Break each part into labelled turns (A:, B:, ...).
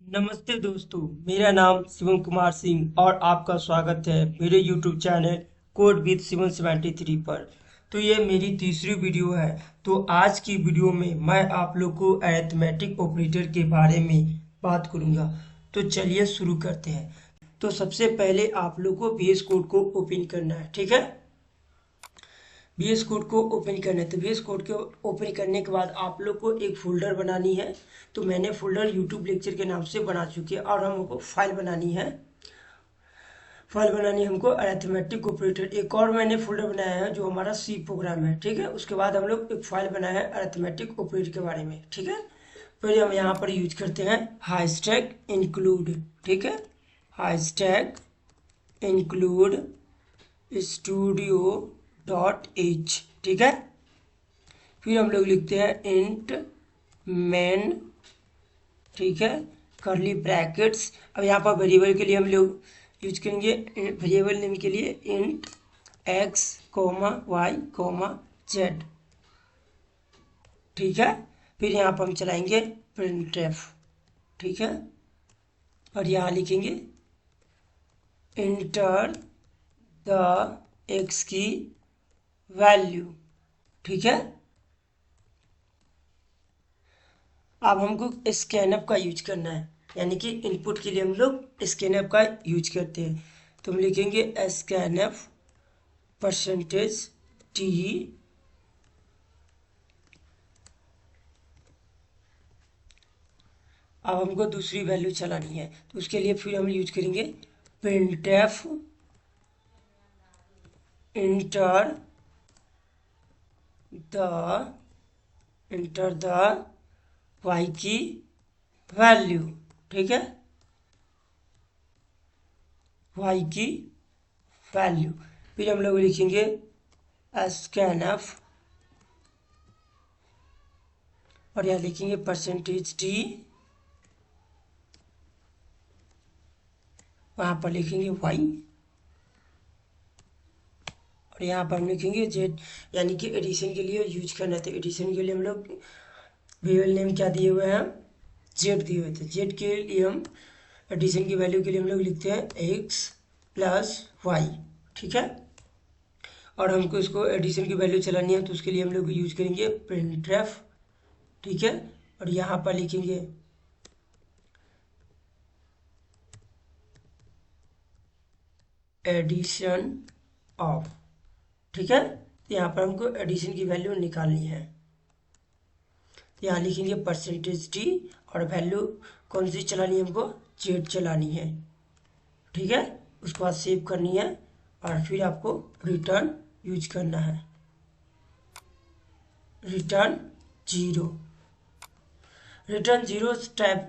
A: नमस्ते दोस्तों, मेरा नाम शिवम कुमार सिंह और आपका स्वागत है मेरे YouTube channel code with Shivam 73 पर। तो ये मेरी तीसरी वीडियो है। तो आज की वीडियो में मैं आप लोग को अरिथमेटिक ऑपरेटर के बारे में बात करूंगा। तो चलिए शुरू करते हैं। तो सबसे पहले आप लोग को VS कोड को ओपन करना है, ठीक है। VS कोड को ओपन करना है तो VS कोड को ओपन करने के बाद आप लोग को एक फोल्डर बनानी है। तो मैंने फोल्डर यूट्यूब लेक्चर के नाम से बना चुकी है और हमको फाइल बनानी है। हमको अरिथमेटिक ऑपरेटर। एक और मैंने फोल्डर बनाया है जो हमारा सी प्रोग्राम है, ठीक है। उसके बाद हम लोग एक फाइल बनाया है अरिथमेटिक ऑपरेटर के बारे में, ठीक है। फिर हम यहाँ पर यूज करते हैं हाइस्टैग इंक्लूड, ठीक है। हाइस्टैग इंक्लूड स्टूडियो डॉट एच, ठीक है। फिर हम लोग लिखते हैं इंट मेन, ठीक है, करली ब्रैकेट्स। अब यहाँ पर वेरिएबल के लिए हम लोग यूज करेंगे वेरिएबल नेम के लिए int x comma y comma z, ठीक है। फिर यहाँ पर हम चलाएंगे प्रिंटफ, ठीक है। और यहाँ लिखेंगे इंटर द एक्स की वैल्यू, ठीक है। अब हमको स्कैनअप का यूज करना है, यानी कि इनपुट के लिए हम लोग स्कैनअप का यूज करते हैं। तो हम लिखेंगे स्कैनअप परसेंटेज टी। अब हमको दूसरी वैल्यू चलानी है तो उसके लिए फिर हम यूज करेंगे प्रिंटफ इंटर द वाई की वैल्यू, ठीक है, वाई की वैल्यू। फिर हम लोग लिखेंगे स्कैनफ और यहाँ लिखेंगे परसेंटेज टी, वहाँ पर लिखेंगे वाई और यहाँ पर हम लिखेंगे जेड, यानी कि एडिशन के लिए यूज करना है। तो एडिशन के लिए हम लोग वेरिएबल नेम क्या दिए हुए हैं, जेड दिए हुए थे। जेड के लिए हम एडिशन की वैल्यू के लिए हम लोग लिखते हैं एक्स प्लस वाई, ठीक है। और हमको इसको एडिशन की वैल्यू चलानी है तो उसके लिए हम लोग यूज करेंगे प्रिंटफ, ठीक है। और यहाँ पर लिखेंगे एडिशन ऑफ, ठीक है। यहाँ पर हमको एडिशन की वैल्यू निकालनी है। यहाँ लिखेंगे परसेंटेज टी और वैल्यू कौन सी चलानी है, हमको जेड चलानी है, ठीक है। उसके बाद सेव करनी है और फिर आपको रिटर्न यूज करना है, return zero. Return zero type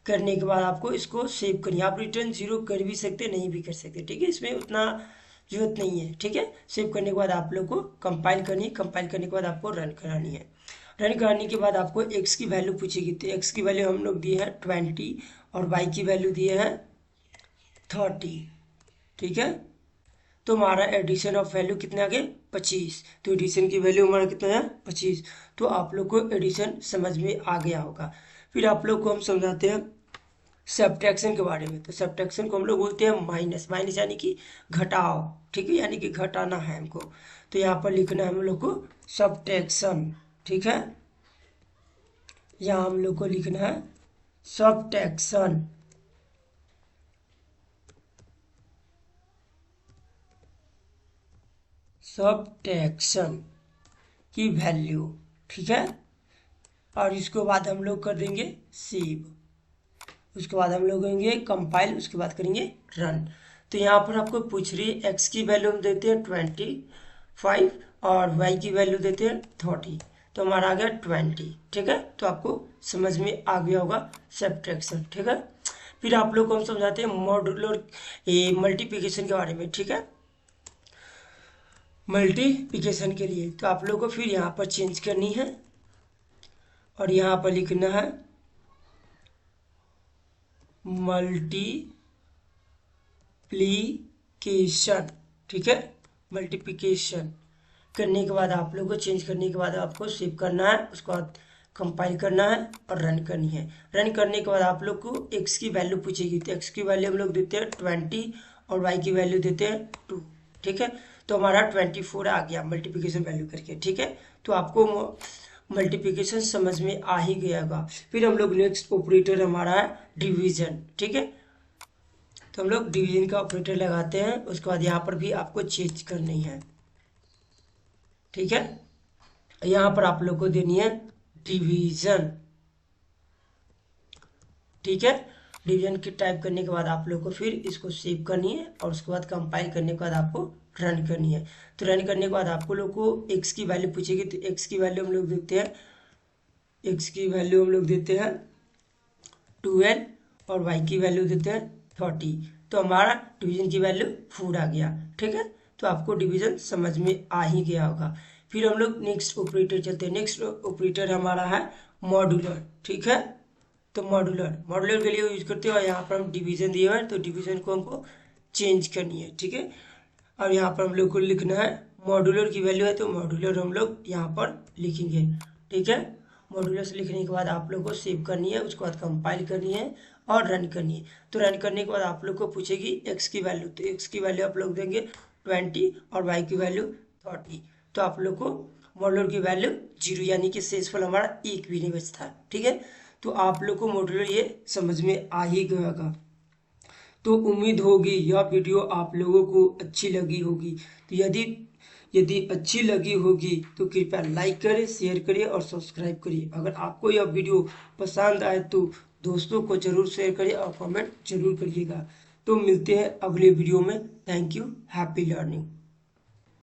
A: करने के बाद आपको इसको सेव करनी है। आप रिटर्न जीरो कर भी सकते, नहीं भी कर सकते, ठीक है। इसमें उतना जरूरत नहीं है, ठीक है। सेव करने के बाद आप लोग को कंपाइल करनी है। कंपाइल करने के बाद आपको रन करानी है। रन कराने के बाद आपको एक्स की वैल्यू पूछेगी तो एक्स की वैल्यू हम लोग दिए हैं 20 और वाई की वैल्यू दिए हैं 30, ठीक है। तो हमारा एडिशन ऑफ वैल्यू कितना आ गया 25। तो एडिशन की वैल्यू हमारा कितना है 25। तो आप लोग को एडिशन समझ में आ गया होगा। फिर आप लोग को हम समझाते हैं सब्ट्रैक्शन के बारे में। तो सब्ट्रैक्शन को हम लोग बोलते हैं माइनस। माइनस यानी कि घटाओ, ठीक है, यानी कि घटाना है हमको। तो यहाँ पर लिखना है हम लोग को सब्ट्रैक्शन, ठीक है। यहाँ हम लोग को लिखना है सब्ट्रैक्शन, सब्ट्रैक्शन की वैल्यू, ठीक है। और इसके बाद हम लोग कर देंगे सेव। उसके बाद हम लोग करेंगे कंपाइल, उसके बाद करेंगे रन। तो यहाँ पर आपको पूछ रही है एक्स की वैल्यू हम देते हैं 25 और वाई की वैल्यू देते हैं 30। तो हमारा आ गया 20, ठीक है। तो आपको समझ में आ गया होगा सब्ट्रैक्शन, ठीक है। फिर आप लोग को हम समझाते हैं मॉड्यूलर मल्टीप्लिकेशन के बारे में, ठीक है। मल्टीप्लिकेशन के लिए तो आप लोग को फिर यहाँ पर चेंज करनी है और यहाँ पर लिखना है मल्टीप्लिकेशन, ठीक है। मल्टीप्लिकेशन करने के बाद आप लोग को चेंज करने के बाद आपको सेव करना है। उसके बाद कंपाइल करना है और रन करनी है। रन करने के बाद आप लोग को x की वैल्यू पूछेगी, तो x की वैल्यू हम लोग देते हैं 20 और y की वैल्यू देते हैं 2। ठीक है, तो हमारा 24 आ गया मल्टीप्लिकेशन वैल्यू करके। ठीक है, तो आपको मल्टीप्लिकेशन समझ में आ ही गया होगा। फिर हम लोग नेक्स्ट ऑपरेटर हमारा है डिवीजन। ठीक है, तो हम लोग डिवीजन का ऑपरेटर लगाते हैं, उसके बाद यहाँ पर भी आपको चेंज करनी है। ठीक है, यहाँ पर आप लोग को देनी है डिवीजन। ठीक है, डिवीजन की टाइप करने के बाद आप लोग को फिर इसको सेव करनी है और उसके बाद कंपाइल करने के बाद आपको रन करनी है। तो रन करने के बाद आपको लोग को x की वैल्यू पूछेगी, तो x की वैल्यू हम लोग देते हैं, x की वैल्यू हम लोग देते हैं 12 और y की वैल्यू देते हैं 30। तो हमारा डिवीजन की वैल्यू 4 आ गया। ठीक है, तो आपको डिवीजन समझ में आ ही गया होगा। फिर हम लोग नेक्स्ट ऑपरेटर चलते हैं। नेक्स्ट ऑपरेटर हमारा है मॉड्यूलर। ठीक है, तो मॉड्यूलर के लिए यूज करते हो, यहाँ पर हम डिवीजन दिए हुए हैं, तो डिवीजन को हमको चेंज करनी है। ठीक है, और यहाँ पर हम लोग को लिखना है मॉड्यूलर की वैल्यू है, तो मॉड्यूलर हम लोग यहाँ पर लिखेंगे। ठीक है, मॉड्यूलर से लिखने के बाद आप लोग को सेव करनी है, उसके बाद कंपाइल करनी है और रन करनी है। तो रन करने के बाद आप लोग को पूछेगी एक्स की वैल्यू, तो एक्स की वैल्यू आप लोग देंगे 20 और वाई की वैल्यू 30। तो आप लोग को मॉड्यूलर की वैल्यू 0 यानी कि शेषफल हमारा एक भी नहीं बचता। ठीक है, तो आप लोग को मॉड्यूलर ये समझ में आ ही गया होगा। तो उम्मीद होगी यह वीडियो आप लोगों को अच्छी लगी होगी। तो यदि अच्छी लगी होगी तो कृपया लाइक करें, शेयर करिए और सब्सक्राइब करिए। अगर आपको यह वीडियो पसंद आए तो दोस्तों को जरूर शेयर करिए और कमेंट जरूर करिएगा। तो मिलते हैं अगले वीडियो में। Thank you, happy learning.